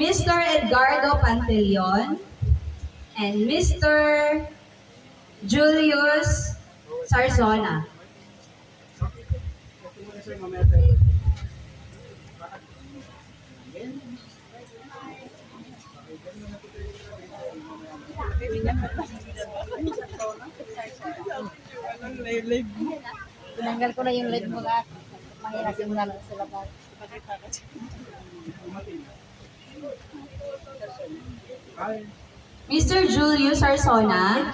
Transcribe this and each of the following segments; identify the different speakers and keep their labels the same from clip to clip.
Speaker 1: Mr. Edgardo Pantilion, and Mr. Julius Sarzona.
Speaker 2: Tinanggal ko na yung live mo lahat. Mahirap yung lalo sa labas.
Speaker 1: Mr. Julius Sarzona.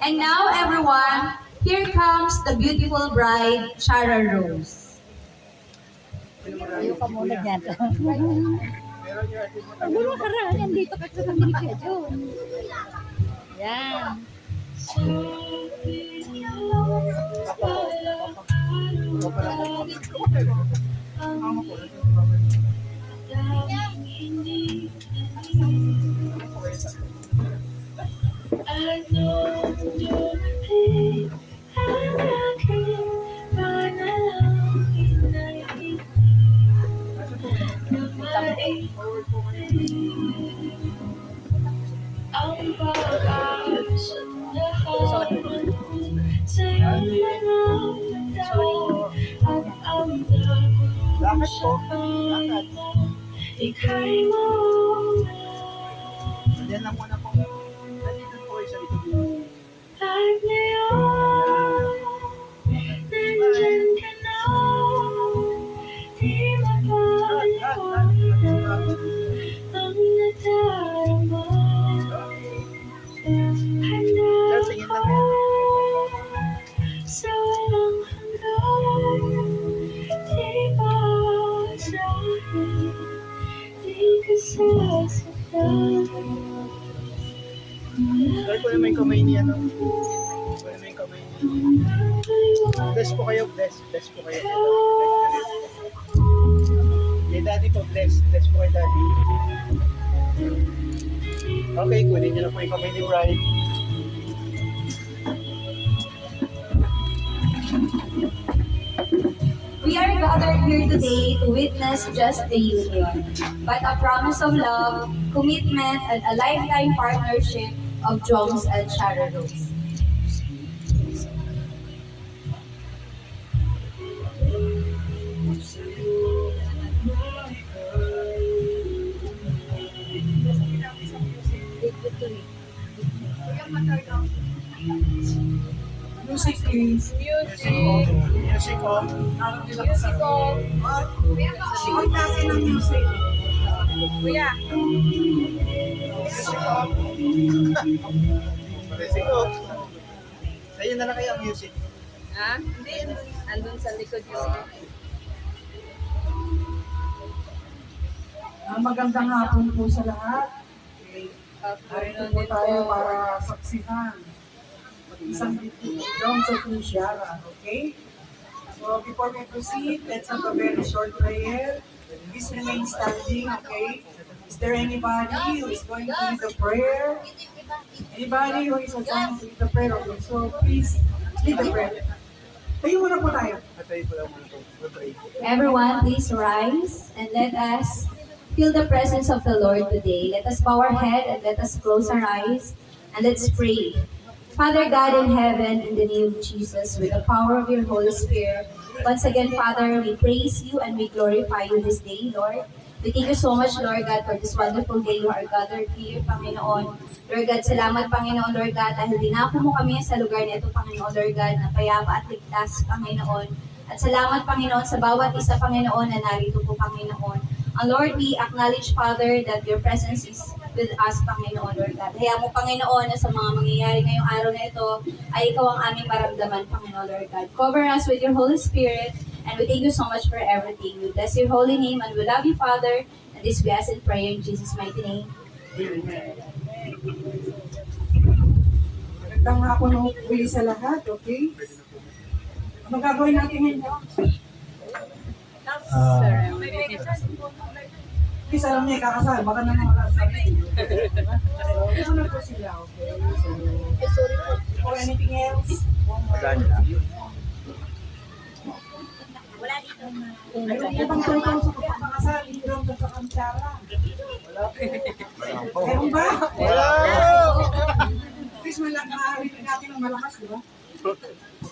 Speaker 1: And now, everyone, here comes the beautiful bride, Shara Rose.
Speaker 2: Ayaw ka muna dyan. Siguro karangan dito ka sa kami ni Kuya Jun. Yan.
Speaker 3: Bakit po? Bakit? Diyan lang muna po. Nandito po kayo sa likod. Sir, tingin lang yan. Sir, kunin mo yung kamay niya, no? Kunin mo yung kamay niya. Bless po kayo, bless. Bless po kayo. Kay daddy po, bless. Bless po kay daddy. Okay, kunin niyo na po yung kamay ni bride.
Speaker 1: We are gathered here today to witness just the union, but a promise of love, commitment, and a lifetime partnership of Jones and Shara Rose.
Speaker 4: Music, please.
Speaker 3: Music po.
Speaker 4: Sikot natin ng music.
Speaker 2: Kuya.
Speaker 3: Music po. Music po. Sa'yo na lang kayo ang music.
Speaker 2: Ha? Hindi. Andun sa likod yun.
Speaker 4: Magandang hapon po sa lahat. Narito po tayo para saksihan isang Jones at Shara, okay? So before we proceed, let's have a very short prayer. Please remain standing, okay? Is there anybody who is going to lead the prayer? Anybody who is assigned to lead the prayer? Okay, so please lead the prayer. Tayo muna po tayo.
Speaker 3: Patay po lang muna po. Pray.
Speaker 1: Everyone, please rise and let us feel the presence of the Lord today. Let us bow our head and let us close our eyes and let's pray. Father God in heaven, in the name of Jesus, with the power of your Holy Spirit, once again, Father, we praise you and we glorify you this day, Lord. We thank you so much, Lord God, for this wonderful day you are gathered here, Panginoon. Lord God, salamat, Panginoon, Lord God, dahil dinako mo kami sa lugar na ito, Panginoon, Lord God, na payapa at ligtas, Panginoon. At salamat, Panginoon, sa bawat isa, Panginoon, na narito po, Panginoon. Lord, we acknowledge, Father, that your presence is with us, Panginoon, Lord God. Kaya mo, Panginoon, na sa mga mangyayari ngayong araw na ito, ay ikaw ang aming maramdaman, Panginoon, Lord God. Cover us with your Holy Spirit, and we thank you so much for everything. We bless your holy name, and we love you, Father, and this we ask in prayer in Jesus' mighty name.
Speaker 4: Magandang hapon uli sa lahat, okay? Ano gagawin natin ngayon? Please, alam niya, kakasal. Baka naman wala sa akin. So, na po sila, okay? So, for anything else? Mayroon po bang tungkol sa pagkakasal? Hindi lang sa kansyara. Meron ba?
Speaker 3: Wala!
Speaker 4: At least makarinig natin ng malakas, di ba?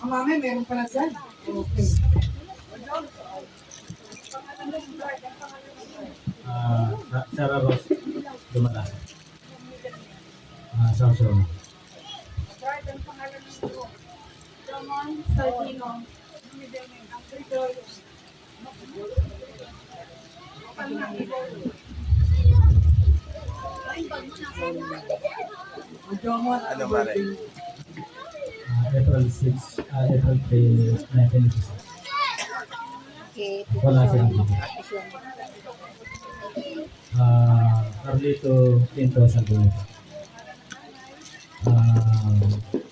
Speaker 4: Ang mami, meron pala dyan. Okay.
Speaker 5: Sarah Rose Dumalan. Samson.
Speaker 1: Ramon Saltino.
Speaker 3: Ano ba rin?
Speaker 5: April 6, April 3, 1986.
Speaker 2: Okay.
Speaker 5: Wala silang bigay. Carlito Pinto Saguna.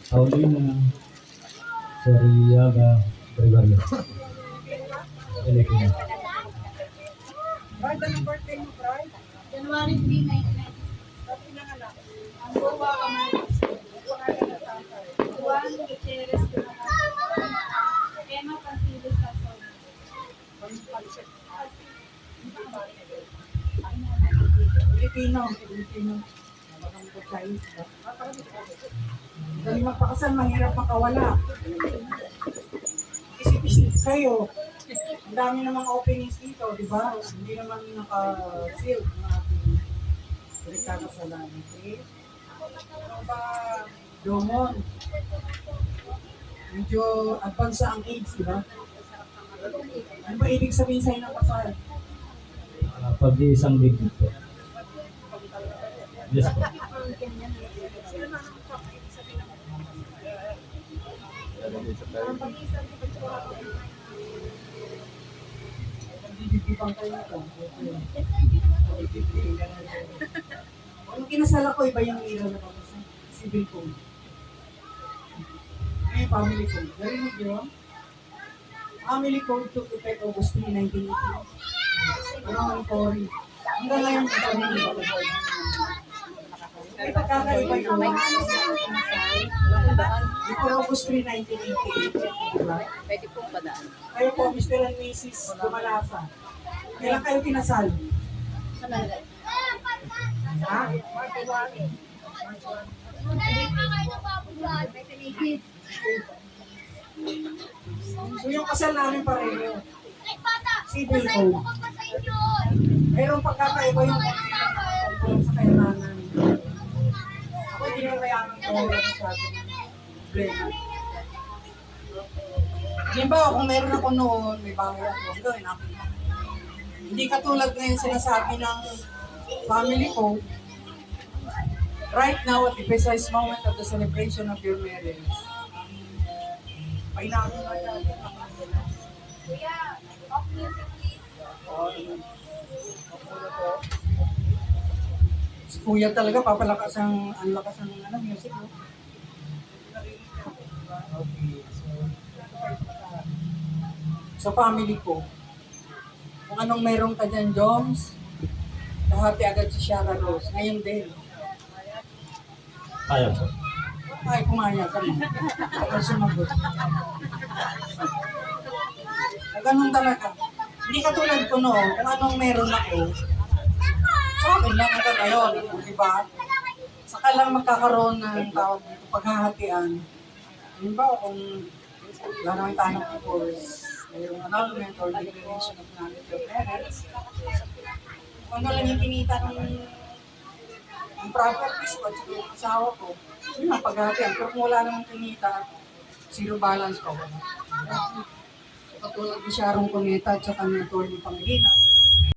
Speaker 5: Paulina Soriaga Gregorio. Filipino.
Speaker 4: Brad, anong birthday mo, Brad?
Speaker 1: January 3, 1990.
Speaker 4: Ba't pinanganak?
Speaker 1: Ang Goa Amaris.
Speaker 4: Pangalan na tatay.
Speaker 1: Juan Gutierrez Dumalan. Emma Casillas Sasson.
Speaker 4: Filipino. Nakakang ko Chinese ba? Dahil magpakasal, mahirap makawala. Isip-isip kayo. Ang dami ng mga openings dito, di ba? Hindi naman naka-seal ang ating rekakasalan. Okay? Ano ba, Domon? Medyo advance ang age, di ba? Ano ba ibig sabihin sa'yo ng kasal?
Speaker 5: Pag-iisang bigit po. Yes po.
Speaker 4: Bibibang kayo ito. Anong kinasal ako, iba yung ira na pagkasal. Civil code. May family code. Narinig nyo? Family code to effect August 3, 1980. Ano ang Cory? Hanggang ngayon, ito rin yung may pagkakaiba yun. Before August 3, 1988. Diba?
Speaker 2: Pwede pong padaan.
Speaker 4: Kayo po, Mr. and Mrs. Dumalasa. Kailan kayo kinasal? Ha? So yung kasal namin pareho. Civil code. Mayroong pagkakaiba yung tungkol sa kailangan. Ako hindi naman mayaman ko wala masyado problema. Halimbawa, kung meron ako noon, may bahay ako, gawin ako. Hindi katulad ngayon sinasabi ng family ko, right now, at the precise moment of the celebration of your marriage, painakot na yan.
Speaker 1: Kuya, off music please.
Speaker 4: Si Kuya talaga, papalakas ang lakas ng music. No? Okay, so family ko, kung anong meron ka dyan, Joms, lahati agad si Shara Rose. Ngayon din.
Speaker 5: Kaya po.
Speaker 4: Ay, kumaya ka na. Ako sumagot. Ganun talaga. Hindi katulad ko noon, kung anong meron ako, sa akin lang ito ngayon, di ba? Saka lang magkakaroon ng tawag dito, paghahatian. Ano ba, kung wala naman tayo ng divorce, mayroong annulment or declaration of nullity of marriage, kung ano lang yung kinita ng properties ko at saka yung asawa ko, yun ang paghahatian. Pero kung wala namang kinita, zero balance ko. So, katulad ni Sharon Cuneta at saka ni Atty. Pangilinan,